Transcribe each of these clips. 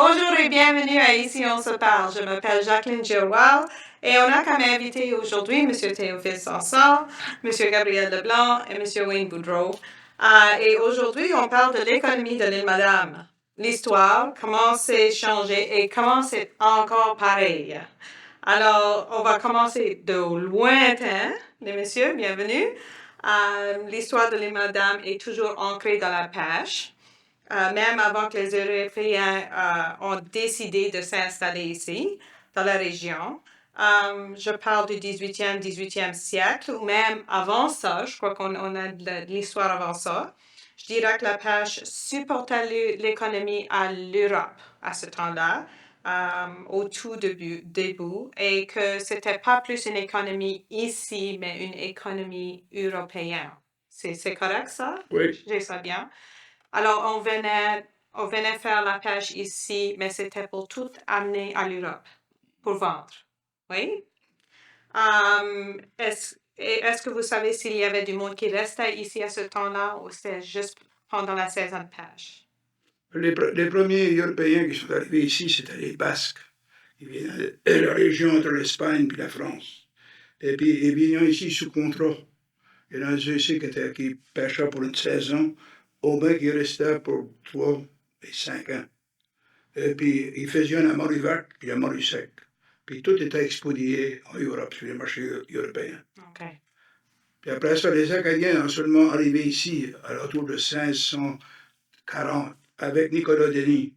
Bonjour et bienvenue à Ici on se parle. Je m'appelle Jacqueline Giroir et on a comme invité aujourd'hui M. Théophile Sansard, M. Gabriel Leblanc et M. Wayne Boudreau. Et aujourd'hui, on parle de l'économie de l'île Madame. L'histoire, comment c'est changé et comment c'est encore pareil. Alors, on va commencer de lointain, les messieurs, bienvenue. L'histoire de l'île Madame est toujours ancrée dans la pêche. Même avant que les Européens ont décidé de s'installer ici, dans la région. Je parle du 18e siècle, ou même avant ça, je crois qu'on a de l'histoire avant ça. Je dirais que la pêche supportait l'économie à l'Europe à ce temps-là, au tout début, et que ce n'était pas plus une économie ici, mais une économie européenne. C'est correct, ça? Oui. J'ai ça bien. Alors, on venait faire la pêche ici, mais c'était pour tout amener à l'Europe, pour vendre. Oui? Est-ce que vous savez s'il y avait du monde qui restait ici à ce temps-là ou c'était juste pendant la saison de pêche? Les premiers Européens qui sont arrivés ici, c'était les Basques. Ils viennent de la région entre l'Espagne et la France. Et puis, ils venaient ici sous contrat. Il y en a ceux ici qui pêchaient pour une saison, au moins qui restaient pour 3 et 5 ans. Et puis, ils faisaient la morue verte et la morue sec. Puis, tout était expédié en Europe, sur les marchés européens. OK. Puis après ça, les Acadiens ont seulement arrivé ici, à l'autour de 1540, avec Nicolas Denis.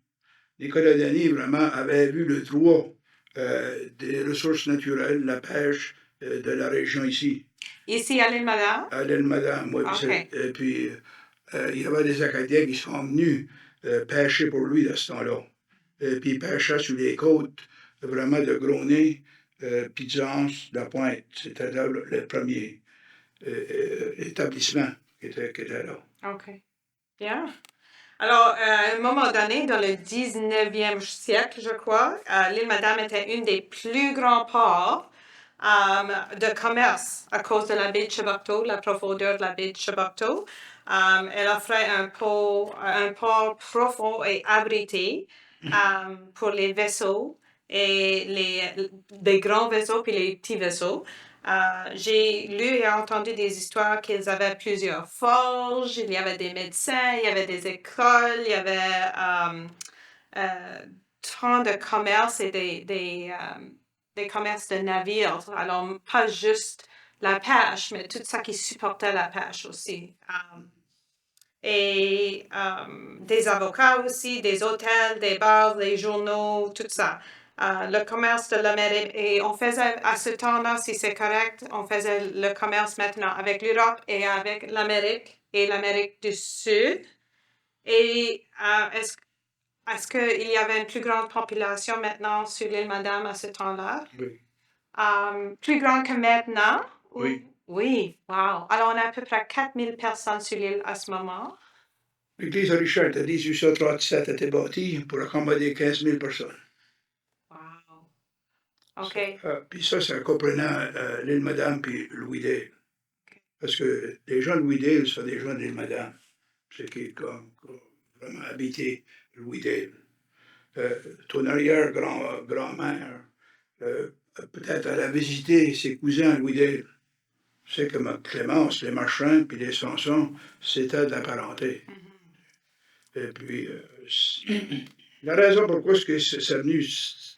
Nicolas Denis, vraiment, avait vu le droit des ressources naturelles, la pêche de la région ici. Ici, à l'île Madame? À l'île Madame, oui. OK. Et puis, il y avait des Acadiens qui sont venus pêcher pour lui à ce temps-là. Et puis, ils pêchaient sur les côtes, vraiment de Gros-Nez, Pizance, La Pointe. C'était là le premier établissement qui était là. OK. Bien. Alors, à un moment donné, dans le 19e siècle, je crois, l'île Madame était une des plus grands ports de commerce à cause de la baie de Chebucto, la profondeur de la baie de Chebucto. Elle offrait un port profond et abrité pour les vaisseaux, et des grands vaisseaux puis les petits vaisseaux. J'ai lu et entendu des histoires qu'ils avaient plusieurs forges, il y avait des médecins, il y avait des écoles, il y avait tant de commerces et des commerces de navires. Alors, pas juste la pêche, mais tout ça qui supportait la pêche aussi. Et des avocats aussi, des hôtels, des bars, des journaux, tout ça. Le commerce de l'Amérique, et on faisait à ce temps-là, si c'est correct, on faisait le commerce maintenant avec l'Europe et avec l'Amérique et l'Amérique du Sud. Et est-ce qu'il y avait une plus grande population maintenant sur l'île Madame à ce temps-là? Oui. Plus grande que maintenant? Oui. Oui, wow. Alors, on a à peu près 4000 personnes sur l'île à ce moment. L'église de Richard de 1837 a été bâtie pour accommoder 15 000 personnes. Wow. OK. Puis ça comprenant l'île Madame puis Louis-Dale. Parce que les gens de Louis-Dale sont des gens de l'île Madame. C'est qui ont vraiment habité Louis-Dale. Ton arrière-grand-mère, peut-être elle a visité ses cousins à Louis-Dale. C'est comme Clémence, les Marchands puis les Sanson, c'était de la parenté. Et puis, la raison pourquoi c'est devenu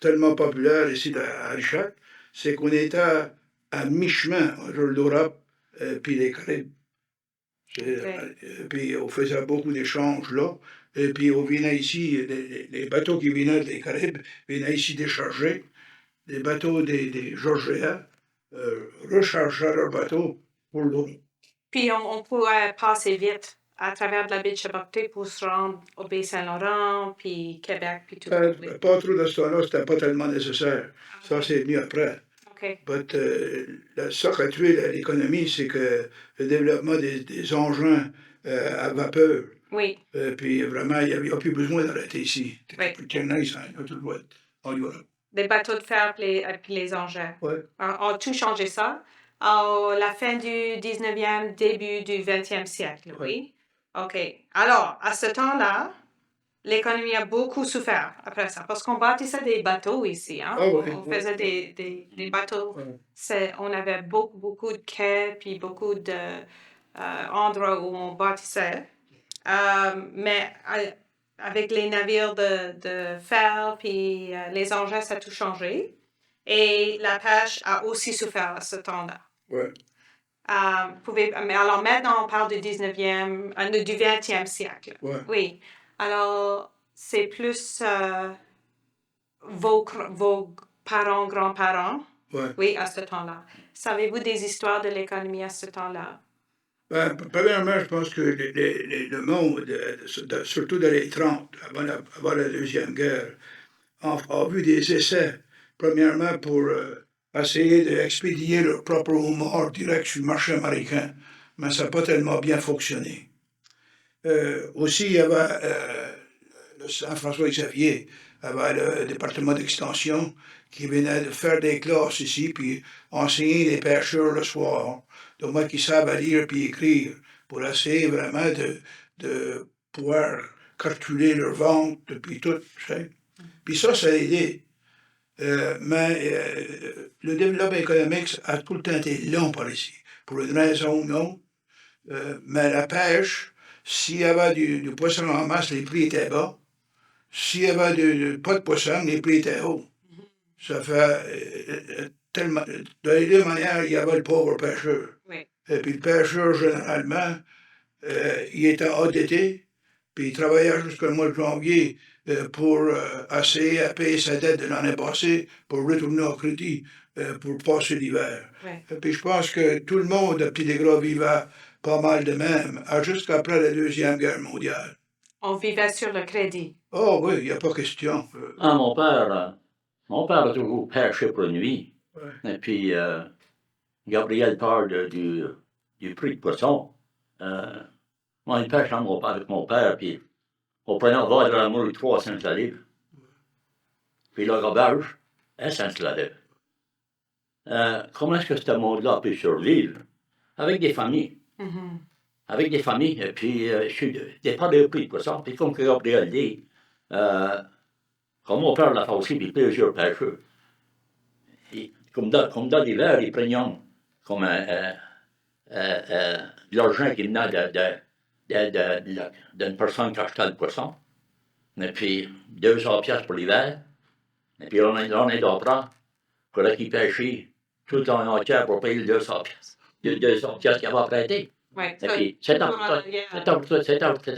tellement populaire ici à Richard, c'est qu'on était à mi-chemin entre l'Europe et puis les Caraïbes. Puis on faisait beaucoup d'échanges là. Et puis on venait ici, les bateaux qui venaient des Caraïbes venaient ici décharger. Les bateaux des Georgiens rechargeaient leurs bateaux pour l'Europe. Puis on pouvait passer vite à travers de la baie de Chebucto pour se rendre au baie Saint-Laurent, puis Québec, puis tout ça. Pas trop de ce temps-là, c'était pas tellement nécessaire. Ça, c'est venu après. OK. Mais ça qui a tué l'économie, c'est que le développement des engins à vapeur. Oui. Puis vraiment, il n'y a plus besoin d'arrêter ici. Oui. Tout doit être en Europe. Des bateaux de fer puis les engins. Oui. On a tout changé ça à la fin du 19e, début du 20e siècle, oui? OK. Alors, à ce temps-là, l'économie a beaucoup souffert après ça, parce qu'on bâtissait des bateaux ici. Hein? Ah oui. On faisait des bateaux. Ouais. On avait beaucoup de quais, puis beaucoup d'endroits où on bâtissait. Mais avec les navires de fer, puis les engins, ça a tout changé. Et la pêche a aussi souffert à ce temps-là. Ouais. Mais alors maintenant, on parle du 19e, du 20e siècle. Ouais. Oui. Alors, c'est plus vos parents, grands-parents. Ouais. Oui, à ce temps-là. Savez-vous des histoires de l'économie à ce temps-là? Ben, premièrement, je pense que le monde, surtout dans les 30, avant la Deuxième Guerre, a vu des essais, premièrement pour essayer d'expédier leur propre homard direct sur le marché américain, mais ça n'a pas tellement bien fonctionné. Aussi, il y avait le Saint-François Xavier, avait le département d'extension qui venait de faire des classes ici, puis enseigner les pêcheurs le soir, de moi qui savent lire puis écrire, pour essayer vraiment de pouvoir calculer leur vente, puis tout, tu sais. Puis ça a aidé. Mais le développement économique a tout le temps été long par ici, pour une raison ou une autre. Mais la pêche, s'il y avait du poisson en masse, les prix étaient bas. S'il y avait pas de poisson, les prix étaient hauts. Ça fait tellement. De les deux manières, il y avait le pauvre pêcheur. Oui. Et puis le pêcheur, généralement, il était endetté, puis il travaillait jusqu'au mois de janvier pour essayer à payer sa dette de l'année passée, pour retourner au crédit, pour passer l'hiver. Oui. Et puis je pense que tout le monde à Petit Gras vivait pas mal de même, jusqu'après la Deuxième Guerre mondiale. On vivait sur le crédit. Oh oui, il n'y a pas question. Ah, mon père a toujours pêché pour nuit. Ouais. Et puis, Gabriel parle du prix de poisson. Moi, il pêche avec mon père, puis on prenait un verre de l'amour 3 cents la livre. Puis le robage, 1 cent la livre. Comment est-ce que ce monde-là a pu survivre? Avec des familles. Mm-hmm. Avec des familles, et puis je n'ai pas de prix de poisson. Puis comme Gabriel dit, comme mon père l'a fait aussi, puis plusieurs pêcheurs. Comme dans l'hiver, ils prenaient comme l'argent qui venait d'une personne qui achetait le poisson. Et puis 200 piastres pour l'hiver. Et puis l'année d'après, il fallait qu'ils pêchaient tout le temps entier pour payer le 200 piastres. Le 200 piastres qu'il avait prêté. Ouais, Et puis c'était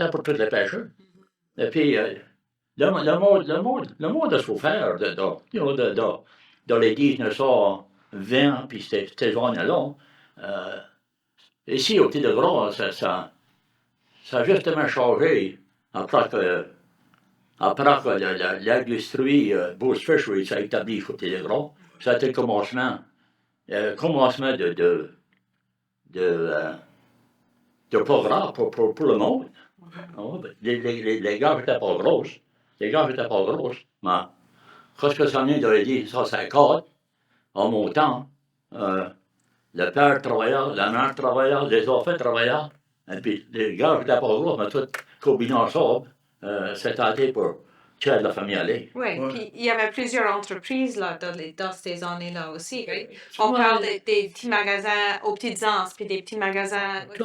pour tous les pêcheurs. Et puis le monde a souffert dans les 1920, puis ces années-là. Ici, au Petit de Gras, ça a justement changé après que l'industrie Bush Fisheries s'est établie au Petit de Gras. Ça a été le commencement de programme pour le monde. Les gars n'étaient pas grosses. Les gars n'étaient pas grosses. Mais quand ça vient de 1950, en montant, le père travaillait, la mère travaillait, les enfants travaillaient. Et puis les gars n'étaient pas grosses, mais tout combiné ensemble, c'était assez pour tuer la famille aller. Oui, Ouais. puis il y avait plusieurs entreprises là, dans ces années-là aussi. Oui? On parle des petits magasins aux petites anses, puis des petits magasins. Il y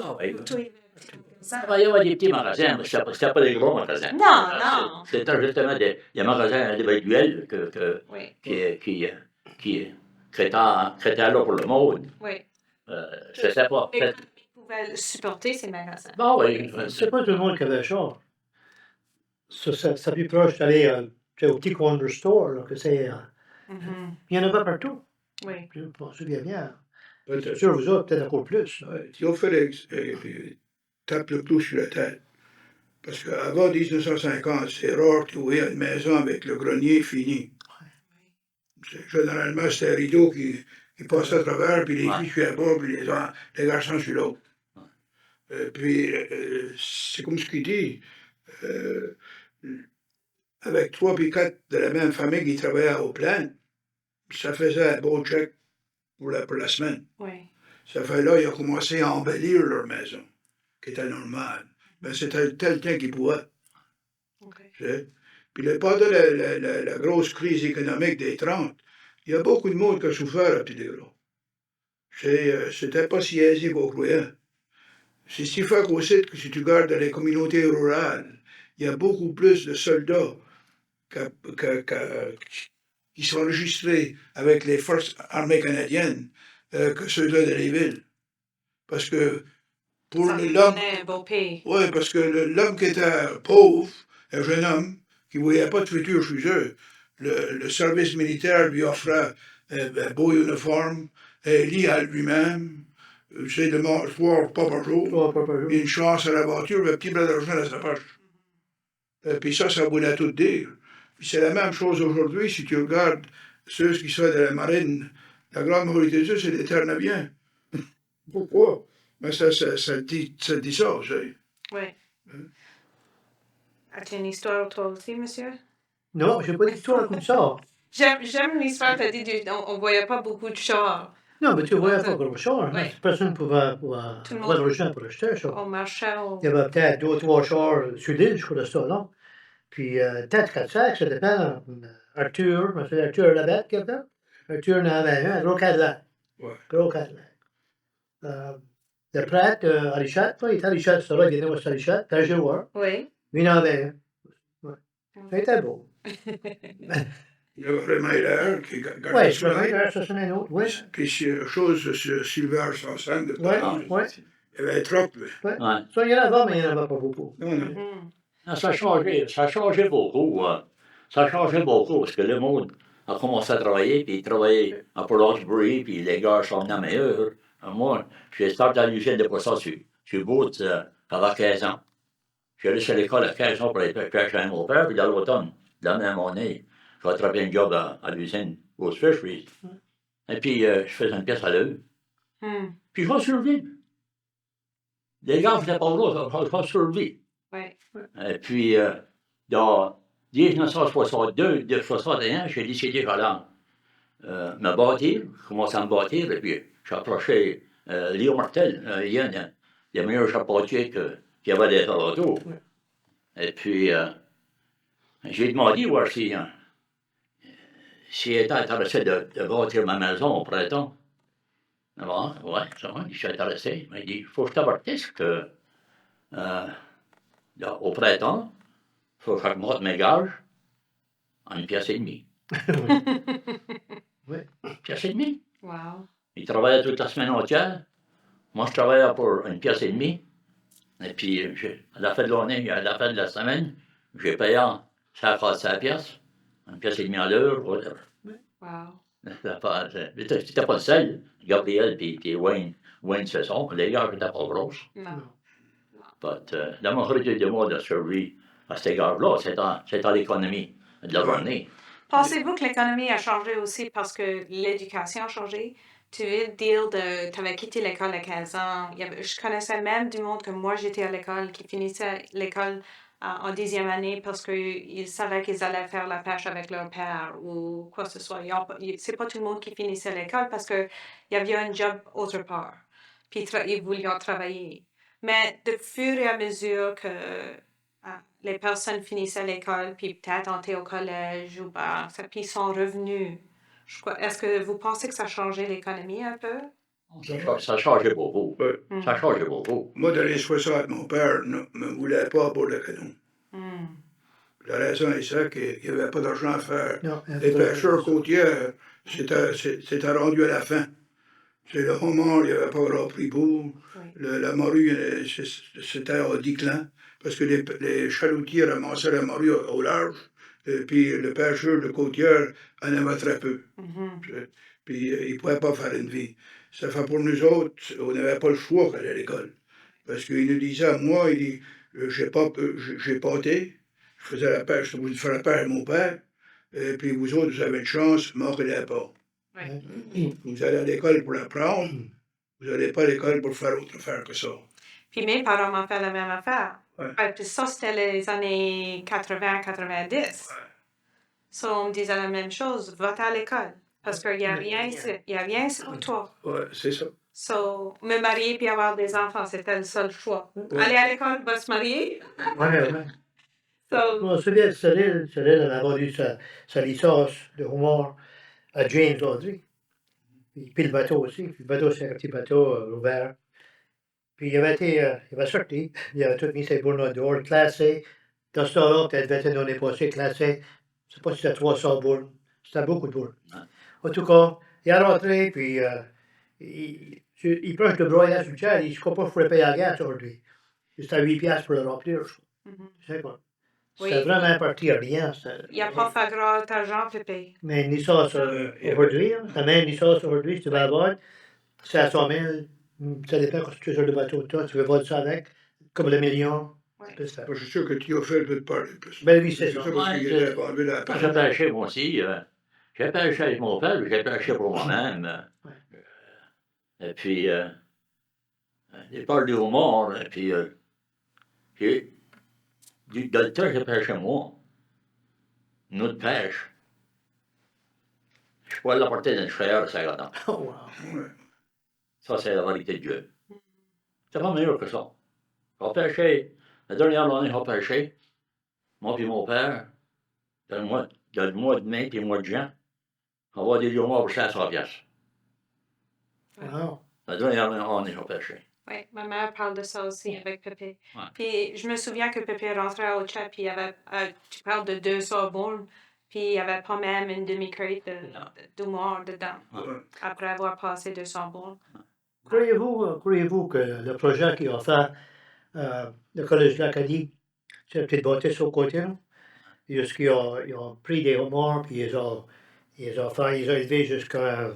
avait des petits magasins, mais c'était pas des gros magasins. Non. C'était justement des magasins individuels Oui. qui étaient là pour le monde. Oui. Je sais pas. L'économie pouvait supporter ces magasins. Bon, oui. C'est pas tout le monde qui avait ça. C'est plus proche d'aller au petit corner store, là, que c'est. Mm-hmm. Il y en avait partout. Oui. Je m'en souviens bien. Peut-être. Sur vous autres, peut-être encore plus. Ouais, Théophile tape le clou sur la tête. Parce qu'avant 1950, c'est rare de trouver une maison avec le grenier fini. Généralement, c'était un rideau qui passait à travers, puis les filles sur un bord, puis les garçons sur l'autre. Puis, c'est comme ce qu'il dit, avec 3 puis 4 de la même famille qui travaillaient au plan, ça faisait un bon check pour la semaine. Oui. Ça fait là, ils ont commencé à embellir leur maison, qui était normale. Ben, c'était tel temps qu'ils pouvaient. OK. Tu sais. Puis pendant la grosse crise économique des 30, il y a beaucoup de monde qui a souffert à Petit-des-Gros. C'était pas si aisé qu'on croyait. C'est ce qui fait qu'aussi que si tu regardes dans les communautés rurales, il y a beaucoup plus de soldats qui sont enregistrés avec les forces armées canadiennes que ceux-là de les villes. Parce que pour Ça l'homme, donnait un beau pays. oui, parce que l'homme qui était pauvre, un jeune homme, qui ne voyait pas de futur chez eux, le service militaire lui offrait un beau uniforme, un lit à lui-même, tu sais, le soir, pas par jour, 3 fois par jour. puis une chance à la voiture, un petit bras d'argent dans sa poche. Puis ça voulait tout dire. Puis c'est la même chose aujourd'hui, si tu regardes ceux qui sont de la marine, la grande majorité de ceux, c'est des Terre-Neuviens. Pourquoi? Mais ça dit ça, tu sais. Oui. As-tu une histoire toi aussi, monsieur? Non, j'ai pas d'histoire comme ça. J'aime l'histoire, t'as dit, on voyait pas beaucoup de chars. Non, mais tu voyais pas gros char. Hein? Ouais. Personne ne pouvait Tout le avoir de monde, l'argent pour acheter ça. on marchait au... Il y avait peut-être 2 ou 3 chars sur l'île, je crois, de ça, non? Puis peut-être 4-5, ça dépend. Arthur, c'est Arthur Labette qui a fait. Arthur en avait un gros Cadillac. Ouais. Gros Cadillac. Le prêtre, à Richette, il était à Richette, ça va, il était à Richette, quand je vois. Oui. Il en avait un. Ouais. Ça était beau. Il y avait vraiment l'air qui gardait Oui, ça. ça c'est un autre, oui. Puis chose sur Sylvain Sanson de Oui, Paris. oui. Il y avait un troc, lui. Ouais. Ouais. Ça, il y en avait, mais il n'y en avait pas beaucoup. Non, non. Mhm. Ah, ça a changé beaucoup. Ça a changé beaucoup parce que le monde a commencé à travailler, puis il travaillait à Port Hawkesbury, puis les gars sont venus meilleurs. Moi, j'ai starté à l'usine de poisson sur Bout avant 15 ans. J'ai laissé l'école à 15 ans pour aller chercher un mon père, puis dans l'automne, de la même année, j'ai attrapé un job à l'usine Boat Fisheries. Et puis, je faisais une pièce à l'heure. Hmm. Puis, je vais survivre. Les gars faisaient pas gros, je vais survivre. Oui. Et puis, dans 1962-61, j'ai décidé que j'allais me bâtir, commencer à me bâtir, et puis j'ai approché Léo Martel, il y a le meilleur charpentier qu'il y avait des alentours. Et puis, j'ai demandé voir s'il était intéressé de bâtir ma maison au printemps. Bon, ouais, ça va, je suis intéressé. Il dit, il faut que je t'avertisse que au printemps, il faut que je monte mes gages en une pièce et demie. Oui. Une pièce et demie. Wow. Il travaillait toute la semaine entière. Moi, je travaillais pour une pièce et demie. Et puis, à la fin de l'année, à la fin de la semaine, j'ai payé 55 pièces, une pièce et demie à l'heure. Wow. C'était pas le seul. Gabriel et Wayne Sesson, les gars n'étaient pas grosses. Non. But, la majorité du monde a survécu à ces gars-là. C'est à l'économie de la journée. Pensez-vous que l'économie a changé aussi parce que l'éducation a changé? Tu veux dire que tu avais quitté l'école à 15 ans. Je connaissais même du monde que moi j'étais à l'école, qui finissait l'école en 10e année parce qu'ils savaient qu'ils allaient faire la pêche avec leur père ou quoi que ce soit. C'est pas tout le monde qui finissait l'école parce qu'il y avait un job autre part. Puis ils voulaient travailler. Mais de fur et à mesure que les personnes finissaient l'école, puis peut-être entraient au collège, ou puis ils sont revenus. Est-ce que vous pensez que ça a changé l'économie un peu? Ça a changé beaucoup. Ouais. Ça a changé beaucoup. Moi, dans les 60, mon père ne me voulait pas à bord de canon. Hmm. La raison est ça qu'il n'y avait pas d'argent à faire. Non, Les pêcheurs côtiers, c'était rendu à la fin. C'est le homard, il n'y avait pas grand prix pour. Oui. La morue, c'était au déclin. Parce que les chaloutiers ramassaient la morue au large. Et puis le pêcheur de côtière en avait très peu. Mhm. Puis il ne pouvait pas faire une vie. Ça fait pour nous autres, on n'avait pas le choix d'aller à l'école. Parce qu'il nous disait à moi, il dit, j'ai pâté, je faisais la pêche, je faisais la pêche à mon père, et puis vous autres, vous avez une chance, mordez-la pas. Oui. Vous allez à l'école pour l'apprendre, vous n'allez pas à l'école pour faire autre affaire que ça. Puis mes parents m'ont fait la même affaire. Ouais. Puis ça, c'était les années 80-90. Ça, on me disait la même chose, va à l'école. Parce qu'il n'y a rien sur toi. Ouais, c'est ça. So, me marier puis avoir des enfants, c'était le seul choix. Aller à l'école, va se marier. Ouais. Je So, me souviens de Cyril avait vendu sa licence de humour à James Audrey. Puis le bateau aussi. Puis le bateau, c'est un petit bateau ouvert. Puis il avait sorti, il avait tout mis ses boules dehors, classé. Dans ce temps-là, peut-être 21 années passées, classé. Je ne sais pas si c'était 300 boules. C'était beaucoup de boules. En tout cas, il est rentré, puis il proche de broyage du tiers, il ne croit pas qu'il pourrait payer la gaz aujourd'hui. C'était à 8 piastres pour le remplir, je crois. mhm. Je sais pas. Oui. C'était vraiment parti à rien. Il n'y a pas fait grand argent, Pépé. Mais une licence aujourd'hui, hein, la même licence aujourd'hui, si tu veux avoir, c'est à 100 000. Ça dépend quand tu es sur le bateau, toi, tu veux vendre ça avec, comme le million. Ouais. Tu peux se faire. Moi, je suis sûr que Théophile peut te parler plus. Ben oui, c'est ça. parce Ouais, qu'il était vendu la Quand j'ai pêché, moi aussi, j'ai pêché avec mon père, j'ai pêché pour moi-même. Et puis, il parle du humour, et puis, dans le temps, j'ai pêché moi. Une autre pêche. Je pourrais l'apporter dans le frère de 50 ans. Oh, wow. Ouais. Ça, c'est la vérité de Dieu. C'est pas meilleur que ça. J'ai pêché, la dernière année, j'ai pêché, moi puis mon père, dans le mois de mai puis le mois de juin, on va des humours pour 500 piastres. Wow. La dernière année, j'ai pêché. Oui, ma mère parle de ça aussi avec Pépé. Ouais. Puis je me souviens que Pépé rentrait au chat, puis il y avait, tu parles de 200 boules, puis il n'y avait pas même une demi-crate d'humour dedans, Ouais. après avoir passé 200 boules. Croyez-vous que le projet qu'ils ont fait, le Collège de l'Acadie, c'est une petite bâtisse au côté, là? Ils ont pris des homards, puis ils ont élevé jusqu'à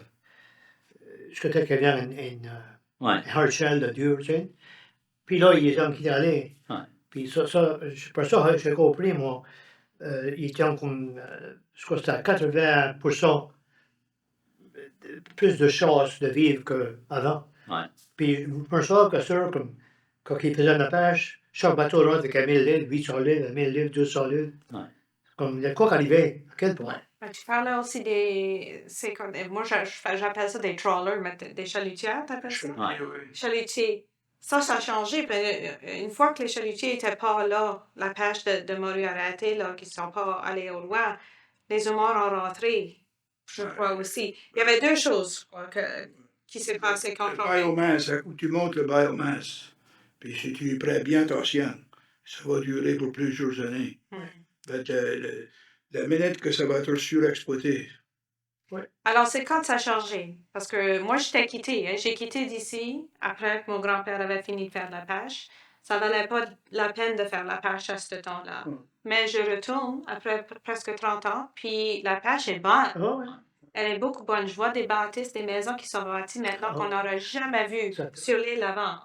tel qu'il y avait une Ouais. hard shell de Dieu, tu sais. Puis là, ils les ont quittés aller. Ouais. Puis ça, pour ça, j'ai compris, moi, ils étaient comme, je crois que c'était à 80% plus de chances de vivre qu'avant. Ouais. Puis je pense que ça, comme quand ils faisaient la pêche, chaque bateau rentre avec 1000 livres, 800 livres, 1000 livres, 200 livres. Ouais. Comme il y a quoi qu'arriver, à quel point. Ben, tu parlais aussi des. C'est comme, moi, j'appelle ça des trawlers, mais des chalutières, t'appelles ça? Ouais. Chalutiers. Ça a changé. Une fois que les chalutiers n'étaient pas là, la pêche de morue arrêtée, là, qui ne sont pas allés au loin, les humains ont rentré, je crois aussi. Il y avait deux choses, je crois, qui s'est passé quand Le biomass, où tu montes le biomass, puis si tu prends bien attention, ça va durer pour plusieurs années. Ben, la minute que ça va être surexploité. Alors, c'est quand ça a changé. Parce que moi, j'étais quittée. Hein. J'ai quitté d'ici après que mon grand-père avait fini de faire la pêche. Ça valait pas la peine de faire la pêche à ce temps-là. Mais je retourne après presque 30 ans, puis la pêche est bonne. Ah ouais. Elle est beaucoup bonne. Je vois des bâtisses, des maisons qui sont bâties maintenant qu'on n'aurait jamais vues sur l'île avant.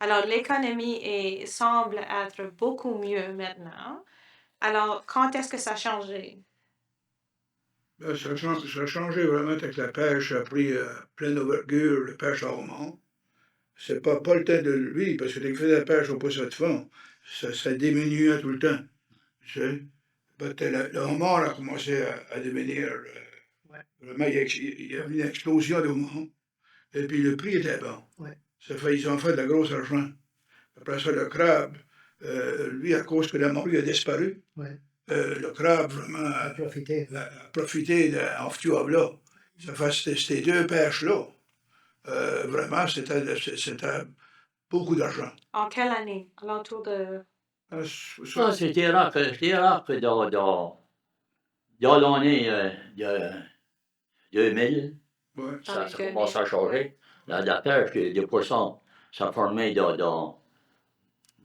Alors, l'économie semble être beaucoup mieux maintenant. Alors, quand est-ce que ça a changé? Ben, ça a changé vraiment avec la pêche, a pris pleine envergure, la pêche à homard. C'est pas le temps de lui, parce que les cris de pêche n'ont pas ça de fond. Ça diminue tout le temps. Tu sais? Le homard a commencé à devenir. Vraiment, il y a eu une explosion de homard. Et puis le prix était bon. Ouais. Ça fait, ils ont fait de la grosse argent. Après ça, le crabe, lui, à cause que la morue a disparu, le crabe vraiment a profité en là. Ça fait ces deux pêches-là. Vraiment, c'était beaucoup d'argent. En quelle année? Alentour de... Ça, c'était rare que dans l'année 2000, Ouais. ça commence à changer. La pêche des poissons, ça formait dans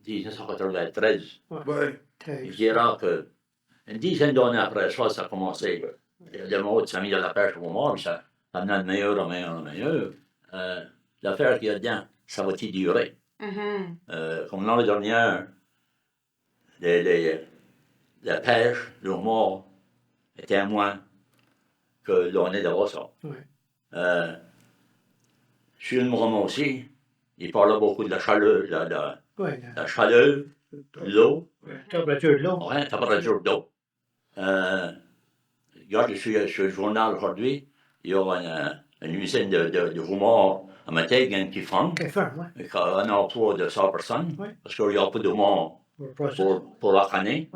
1993. Ouais. Je dirais qu'une dizaine d'années après ça, ça a commencé. Le monde s'est mis à la pêche au homard, ça venait de meilleur en meilleur. L'affaire qu'il y a dedans, ça va-t-il durer? Comme l'année dernière, la pêche, le homard, était moins que l'année d'avant ça. Sur le moment aussi, il parlait beaucoup de la chaleur, la chaleur, l'eau. Température de l'eau. Oui, température d'eau. Regarde, je suis sur le journal aujourd'hui, il y a une usine de homard à Mattegan qui ferme. Avec un emploi de 100 personnes, parce qu'il n'y a pas de homard pour la année.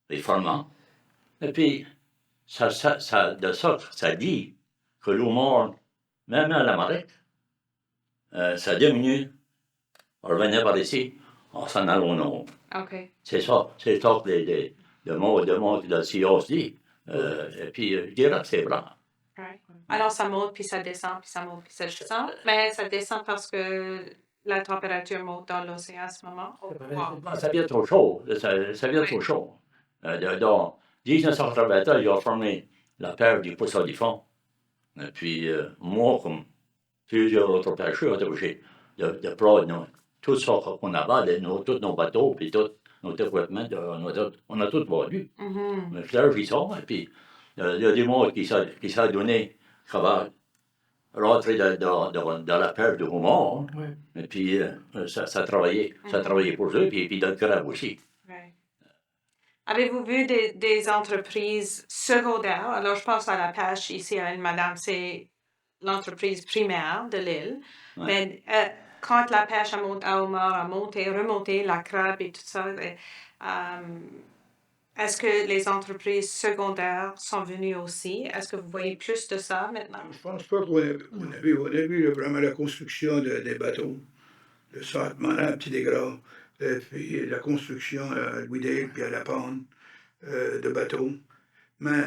les formants. Et puis, ça dit que l'humour, même à la marée, ça diminue. On revenait par ici, on s'en allait au nord. OK. C'est ça que le mot de Sios dit. Et puis, je dirais que c'est vrai. Right. Alors, ça monte, puis ça descend, puis ça monte, puis ça descend. Mais ça descend parce que la température monte dans l'océan à ce moment. Wow. Ça devient trop chaud. Ça devient trop chaud. Dans 1980, ils ont formé la pêche du poisson du fond. Et puis, moi, comme plusieurs autres pêcheurs, j'étais obligé de prendre tout ça qu'on avait, tous nos bateaux, puis tout notre équipement, on a tout vendu. Mhm. Mais je ça, et puis, il y a des mots qui s'est donné, qui va rentrer dans la pêche de homard. Oui. Et puis, ça travaillait pour eux, puis dans le crabe aussi. Right. Avez-vous vu des entreprises secondaires? Alors, je pense à la pêche ici à l'île Madame, c'est l'entreprise primaire de l'île. Ouais. Mais quand la pêche à homard a monté, remonté, la crabe et tout ça, est-ce que les entreprises secondaires sont venues aussi? Est-ce que vous voyez plus de ça maintenant? Je pense pas qu'on a vu vraiment la construction des bateaux, le Saint-Marin à Petit Dégras, et puis la construction à Louis-Dale, puis à La Panne, de bateaux. Mais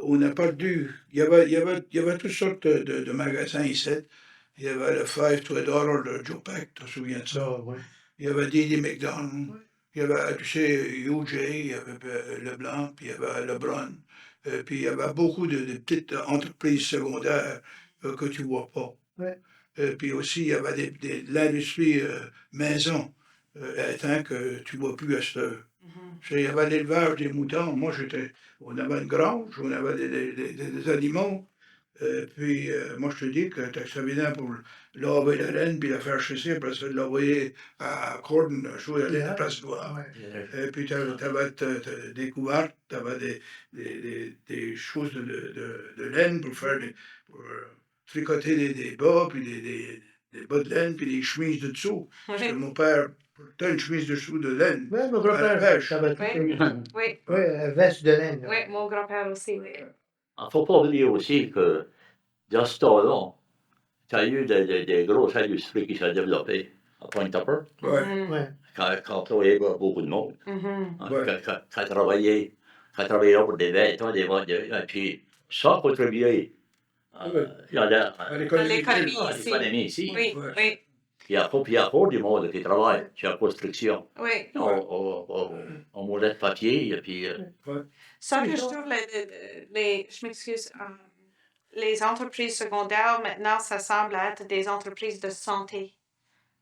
on n'a pas dû. Il y avait toutes sortes de magasins ici. Il y avait le Five to a Dollar de Joe Pack, tu te souviens de ça? Ça, oui. Il y avait Didi McDonald. Oui. Il y avait, tu sais, UJ, il y avait Leblanc, puis il y avait Lebrun. Puis il y avait beaucoup de petites entreprises secondaires que tu vois pas. Ouais. Puis aussi, il y avait de l'industrie maison éteint que tu vois plus à cette heure. Il y avait l'élevage des moutons. Moi, on avait une grange, on avait des animaux. Puis, moi, je te dis que ça venait pour laver la laine, puis la faire chasser, après ça, l'envoyer à Corden, jouer à la laine à Place Noire. Ouais. Et puis, tu avais des couvertes, tu avais des choses de laine pour faire pour tricoter des bas, puis des bas de laine, puis des chemises de dessous. Parce que mon père portait une chemise dessous de laine. Oui, mon à la grand-père, pêche. ça va tout. Oui. Oui, Oui, veste de laine. oui, mon grand-père aussi, oui. Il ne faut pas oublier aussi que dans ce temps-là, il y a eu des grosses industries qui s'est développées à Pointe-à-Peu, Ouais. Mhm. Ouais. qui employait beaucoup de monde, Mhm. hein, Ouais. qui travaillait là pour des vêtements, et puis ça contribuait Ouais. à À l'économie. l'économie ici. Oui, Ouais. oui, Il y a pas du monde qui travaille sur la construction. oui. On moulait de papier, et puis... Ça que Oui, je ça. trouve, je m'excuse, les entreprises secondaires, maintenant, ça semble être des entreprises de santé,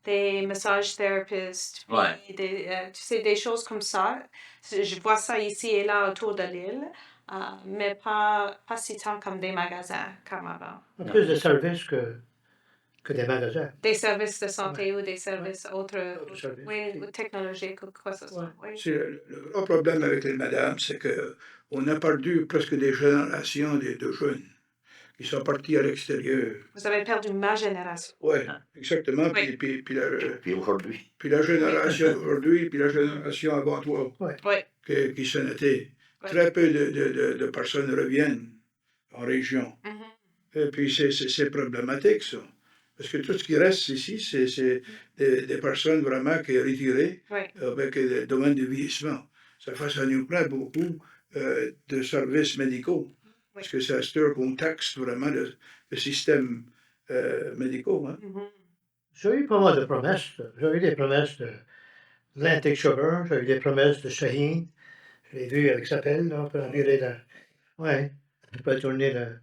des massage thérapeutes, puis Ouais. tu sais, des choses comme ça. Je vois ça ici et là autour de l'île, mais pas si tant comme des magasins comme avant. Plus de services que des magasins. Des services de santé ou des services autres, D'autres services oui, aussi. ou technologiques ou quoi que ce soit. Oui. C'est le gros problème avec les madames, c'est qu'on a perdu presque des générations de jeunes qui sont partis à l'extérieur. Vous avez perdu ma génération. Oui, exactement. Oui. Puis aujourd'hui. Puis la génération d'aujourd'hui, puis la génération avant toi, Oui. qui s'en était. Oui. Très peu de personnes reviennent en région. Mhm. Et puis c'est problématique, ça. Parce que tout ce qui reste ici, c'est des personnes vraiment qui sont retirées Oui. avec le domaine du vieillissement. Ça nous prend beaucoup de services médicaux. Parce que c'est à cette heure qu'on taxe vraiment le système médical. Hein. Mhm. J'ai eu pas mal de promesses. J'ai eu des promesses de Atlantic Sugar, j'ai eu des promesses de Shaheen. Je l'ai vu avec Sapel, là, pour aller dans. Ouais, on peut tourner le.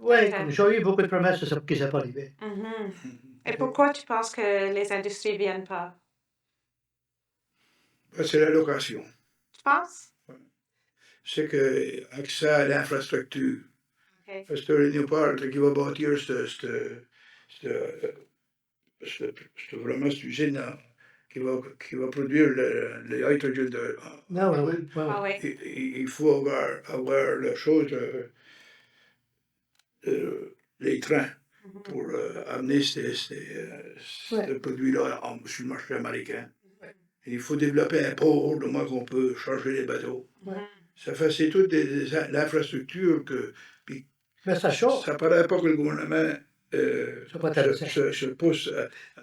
Ouais, Ok. j'ai eu beaucoup de promesses qui ne sont pas arrivées. Mhm. Et pourquoi tu penses que les industries viennent pas? C'est la location. Tu penses? C'est que accès à l'infrastructure. Ok. Parce que nous parle qui va bâtir vraiment cette usine qui va produire le hydrogène. Non, oui, oui. Ah oui. Il faut avoir la chose, les trains Mhm. pour amener ces produits-là sur le marché américain. Il faut développer un port, au moins qu'on peut charger les bateaux. Ouais. Ça fait, c'est toute l'infrastructure que. Puis, Mais ça chauffe. ça ne paraît pas que le gouvernement C'est pas intéressant. se pousse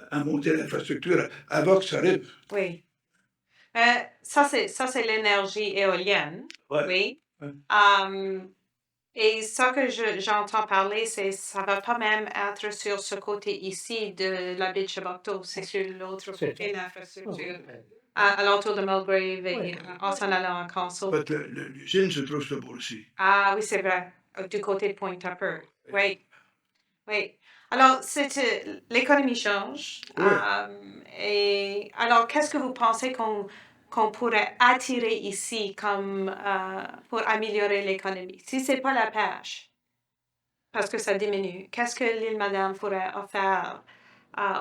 à monter l'infrastructure avant que ça arrive. Oui. Ça, c'est l'énergie éolienne. Ouais. Oui. Ouais. Et ça que j'entends parler, ça ne va pas même être sur ce côté ici de la baie de Chebucto, c'est sur l'autre C'est côté de ça. l'infrastructure, Ouais. à l'entour de Mulgrave et Ouais. en s'en allant en Council. En fait, l'usine se trouve là-bas aussi. Ah oui, c'est vrai, du côté de Point Tupper. Oui. Oui. Alors, l'économie change. Oui. Et alors, qu'est-ce que vous pensez qu'on pourrait attirer ici comme pour améliorer l'économie? Si ce n'est pas la pêche, parce que ça diminue, qu'est-ce que l'île Madame pourrait offrir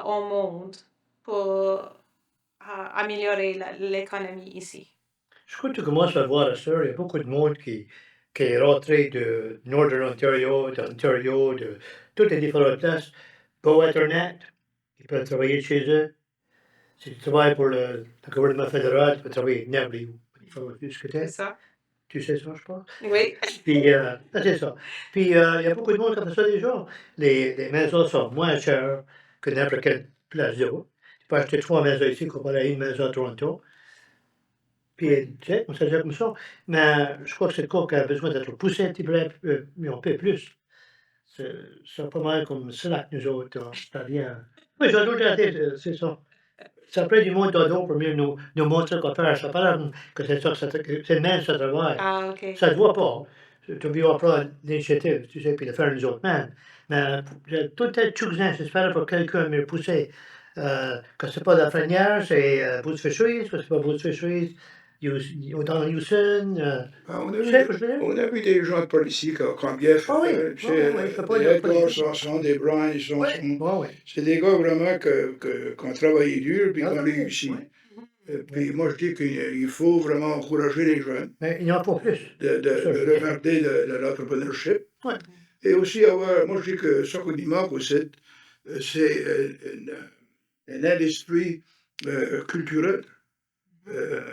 au monde pour améliorer l'économie ici? Je crois que tu commences à voir ça. Il y a beaucoup de monde qui est rentré de Northern Ontario, d'Ontario, de toutes les différentes places pour Internet. Ils peuvent travailler de chez eux. Si tu travailles pour le gouvernement fédéral, tu peux travailler n'importe où. Il faut plus que C'est ça? Tu sais ça, je pense. Oui. Puis, c'est ça. Puis, il y a beaucoup de monde qui fait ça déjà. Les maisons sont moins chères que n'importe quelle place d'autre. Tu peux acheter 3 maisons ici comparé à une maison à Toronto. Puis, tu sais, ça devient comme ça. Mais je crois que c'est le cas qui a besoin d'être poussé un petit peu, mais on peut plus. C'est pas mal comme ça que nous autres, ça vient. Oui, j'ai d'autres idées, c'est ça. Ça prend du monde d'autres pour mieux nous montrer quoi faire. Ça parle que c'est ça, que c'est le même ça travaille. Ah, OK. Ça ne voit pas. Tu peux prendre l'initiative, tu sais, puis le faire nous autres mêmes. Mais tout est suffisant, j'espère, pour quelqu'un me pousser. Que c'est pas la Frenière, c'est Bruce Fisheries, que c'est pas Bruce Fisheries, dans Houston. On Tu sais ce que je veux dire? a vu des gens de policiers qui ont bien fait. Ah oui, Tu sais, oui, je peux pas des dire Edgar politique. sont des Brian, ils sont. Oui, oui. C'est des gars vraiment qui ont travaillé dur puis qui ont oui, réussi. oui. Puis moi, je dis qu'il faut vraiment encourager les jeunes Mais il y en a pas plus. de Ça, je dis. regarder l'entrepreneurship. Ouais. Et aussi avoir, moi je dis que ça qu'on y manque aussi, c'est une industrie culturelle.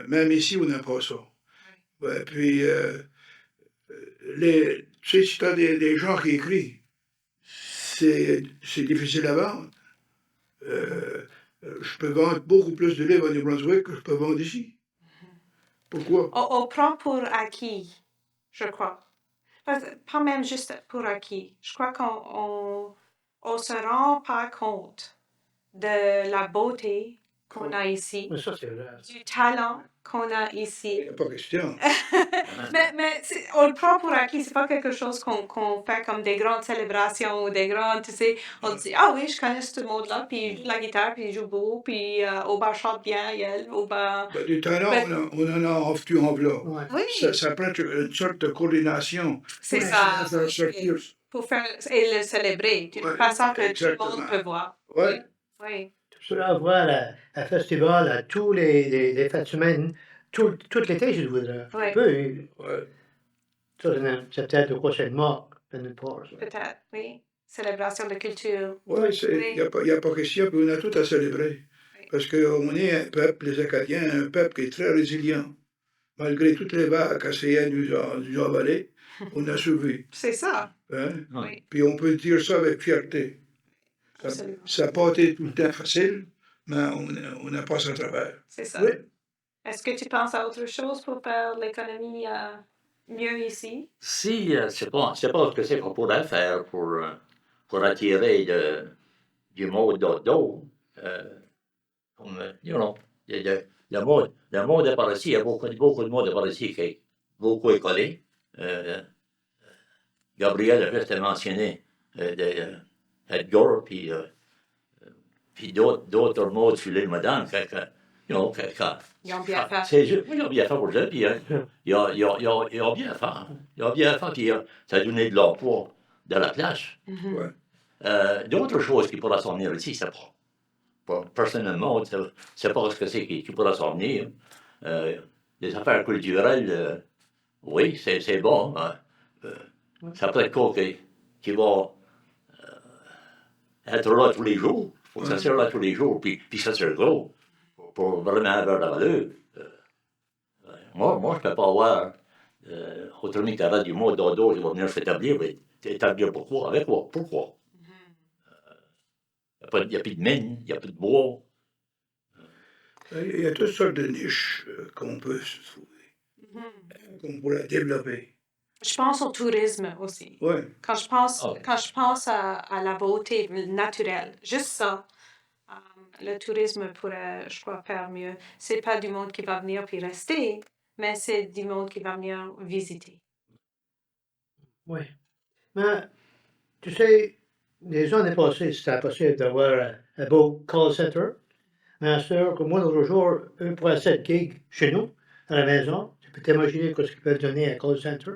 Même ici, on n'a pas ça. Ouais, puis, tu sais, si tu as des gens qui écrivent, c'est difficile à vendre. Je peux vendre beaucoup plus de livres au New Brunswick que je peux vendre ici. Pourquoi? On prend pour acquis, je crois. Pas même juste pour acquis. Je crois qu'on se rend pas compte de la beauté qu'on a ici, Mais ça, c'est vrai. du talent qu'on a Il ici. n'y a pas question. mais on le prend pour acquis, c'est pas quelque chose qu'on fait comme des grandes célébrations ou des grandes, tu sais, on dit, ah oui, je connais ce monde-là, puis il joue de la guitare, puis il joue beau, puis au bar chante bien, elle, au bar... Ben, du talent, Ben- on en a en là. Ouais. Oui, Ça prend une sorte de coordination. c'est pour ça. faire sortir. Pour faire et le célébrer d'une Ouais, façon que tout le exactement. monde peut voir. Ouais. Oui. Tu peux avoir un festival à tous les fêtes semaines, tout l'été, je voudrais. Oui. Tu peux, Ouais. ça, c'est peut-être le prochain mois, ça. Peut-être, oui. Célébration de culture. Oui, Oui. il n'y a pas question, puis on a tout à célébrer. Oui. Parce qu'on est un peuple, les Acadiens, un peuple qui est très résilient. Malgré toutes les vagues qu'essayaient nous avaler, on a survécu. C'est ça. Hein? Oui. Puis on peut dire ça avec fierté. Absolument. Ça n'a pas été tout le temps facile, mais on a passé à travers. C'est ça. Oui. Est-ce que tu penses à autre chose pour faire l'économie mieux ici? Si, c'est pas ce que c'est qu'on pourrait faire pour attirer du monde d'autres. Comme, le monde est par ici, il y a beaucoup de monde par ici qui est beaucoup écolé. Gabriel a juste mentionné Edgar, puis d'autres mots sur l'île Madame. Ils ont bien fait. C'est juste, oui, ils ont bien fait pour ça, puis ils ont bien fait. Ils ont bien fait, puis ça a donné de l'emploi de la place. Ouais. D'autres choses qui pourraient s'en venir ici, c'est pas personnellement, c'est pas ce que c'est qui pourra s'en venir. Les affaires culturelles, oui, c'est bon. Ça peut être quoi qui va être là tous les jours. Il faut que ça soit là tous les jours, puis ça soit gros. pour vraiment avoir la valeur. Moi, je ne peux pas avoir autrement que la radio mot dodo, il va venir s'établir. Mais établir pourquoi? Avec quoi? Pourquoi? Il n'y a plus de mine, il n'y a plus de bois. Il y a toutes sortes de niches qu'on peut se trouver, qu'on pourrait développer. Je pense au tourisme aussi. Oui. Quand je pense à la beauté naturelle, juste ça, le tourisme pourrait, je crois, faire mieux. C'est pas du monde qui va venir puis rester, mais c'est du monde qui va venir visiter. Oui. Mais, tu sais, les années passées, c'était possible d'avoir un beau call center. Mais sûr que moi, l'autre jour, 1,7 gigs chez nous, à la maison. Tu peux t'imaginer ce qu'ils peuvent donner à un call center.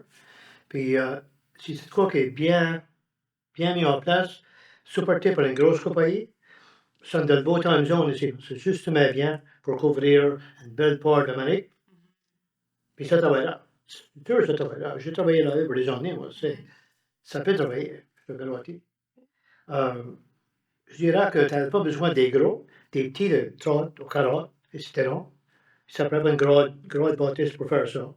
Puis, si c'est quoi qui est bien mis en place, supporté par une grosse compagnie, ça donne de beaux time zones ici. C'est justement bien pour couvrir une belle part de l'Amérique. Puis ça travaille là. C'est sûr, ça travaille là. J'ai travaillé là pour des années, moi. Ça peut travailler, je te garantis. Je dirais que tu n'as pas besoin des gros, des petits de 30 ou 40, etc. Ça prend une grosse bâtisse pour faire ça.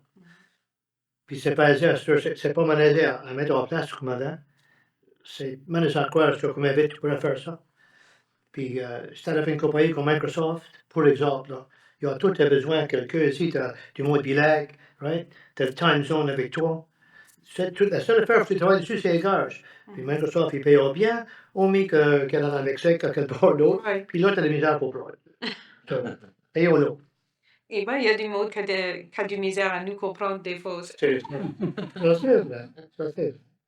Puis c'est pas managé à mettre en place comme avant. C'est managé à croire sur combien vite tu pourrais faire ça. Puis si tu as une compagnie comme Microsoft, pour exemple, là, il y a tout le besoin, quelqu'un ici, tu as du mode bilingue, right? Tu as le time zone avec toi. La seule affaire que tu travailles dessus, c'est les gages. Puis Microsoft, ils payent bien, au mieux qu'elle est en Mexique, à quelque part d'autre. Ouais. Puis là, tu as des misères pour prendre. Payez au lot. Et bien, il y a du monde qui a du misère à nous comprendre des fois. C'est vrai.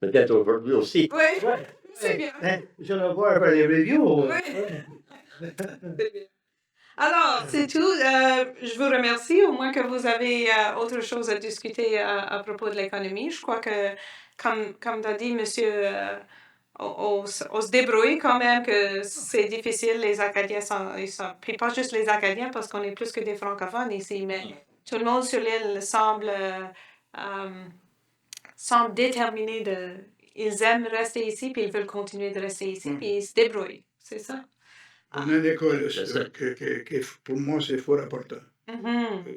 Peut-être aujourd'hui aussi. Oui, c'est bien. Je vais voir par les reviews. Oui. C'est bien. Alors, c'est tout. Je vous remercie, au moins que vous avez autre chose à discuter à propos de l'économie. Je crois que, comme tu as dit, monsieur, on se débrouille quand même, que c'est difficile. Les Acadiens puis pas juste les Acadiens, parce qu'on est plus que des francophones ici, mais tout le monde sur l'île semble déterminé ils aiment rester ici, puis ils veulent continuer de rester ici, puis ils se débrouillent. C'est ça? On a une école, C'est ça. pour moi, c'est fort important.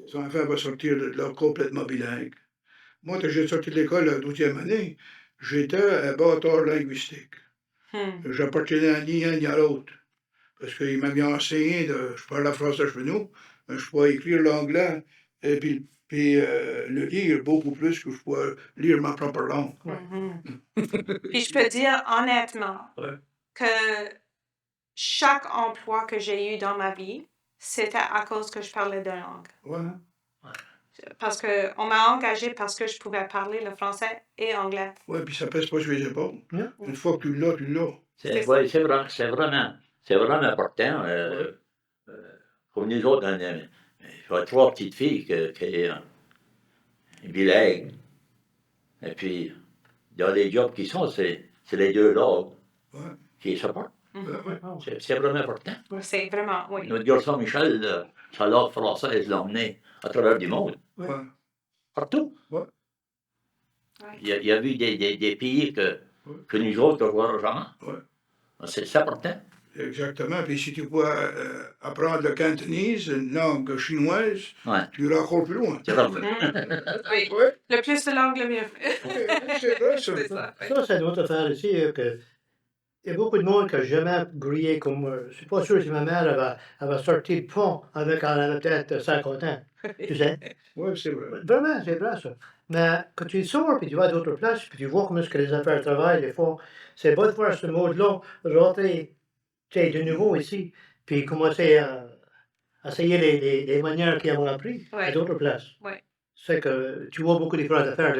Son enfant va sortir de là complètement bilingue. Moi, quand j'ai sorti de l'école la 12e année, j'étais un bâtard linguistique. J'appartenais ni à un ni à l'autre. Parce qu'il m'avait enseigné, je parle la français chez nous, mais je pouvais écrire l'anglais et puis le lire beaucoup plus que je pouvais lire ma propre langue. Puis je peux dire honnêtement que chaque emploi que j'ai eu dans ma vie, c'était à cause que je parlais deux langues. Ouais. Parce qu'on m'a engagée parce que je pouvais parler le français et anglais. Oui, puis ça pèse pas sur les épaules. Une fois que tu l'as, tu l'as. C'est vraiment important. Comme nous autres, il y a 3 petites filles qui sont bilingues. Et puis, il y a des jobs qui sont, c'est les 2 langues qui se portent. C'est vraiment important. C'est vraiment, oui. Notre garçon Michel, sa langue française l'a emmené à travers du monde. Partout. Il y a eu des pays que nous autres ne voyons jamais. C'est important. Exactement. Puis si tu peux apprendre le cantonese, une langue chinoise, tu iras encore plus loin. Oui. Le plus de langue, le mieux. C'est vrai, ça. Ça, c'est une autre affaire ici. Il y a beaucoup de monde qui n'a jamais grillé comme moi. Je ne suis pas sûr si ma mère elle va sortir de pont avec elle avait peut-être 50 ans. Tu sais? Oui, c'est vrai. Vraiment, c'est vrai ça. Mais quand tu sors, puis tu vas à d'autres places, puis tu vois comment est-ce que les affaires travaillent, des fois, c'est bon de voir ce mode-là rentrer de nouveau ici, puis commencer à essayer les manières qu'ils ont appris à d'autres places. C'est que tu vois beaucoup de différentes affaires,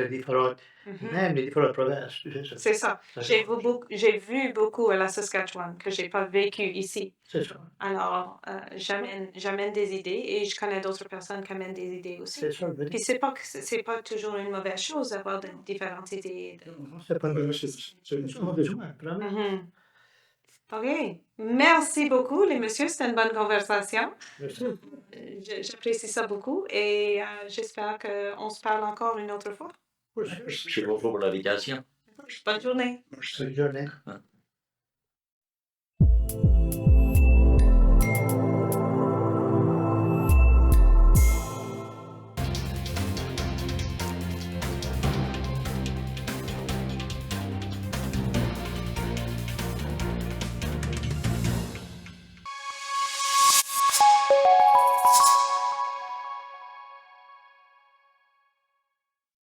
même les différentes provinces. Tu sais ça. C'est ça. J'ai vu beaucoup à la Saskatchewan que je n'ai pas vécu ici. C'est ça. Alors, j'amène des idées et je connais d'autres personnes qui amènent des idées aussi. C'est ça. Puis c'est pas toujours une mauvaise chose d'avoir de différentes idées. C'est pas une mauvaise chose, vraiment. OK. Merci beaucoup, les messieurs. C'était une bonne conversation. Merci. J'apprécie ça beaucoup et j'espère qu'on se parle encore une autre fois. Merci beaucoup pour l'invitation. Bonne journée. Merci. Bonne journée.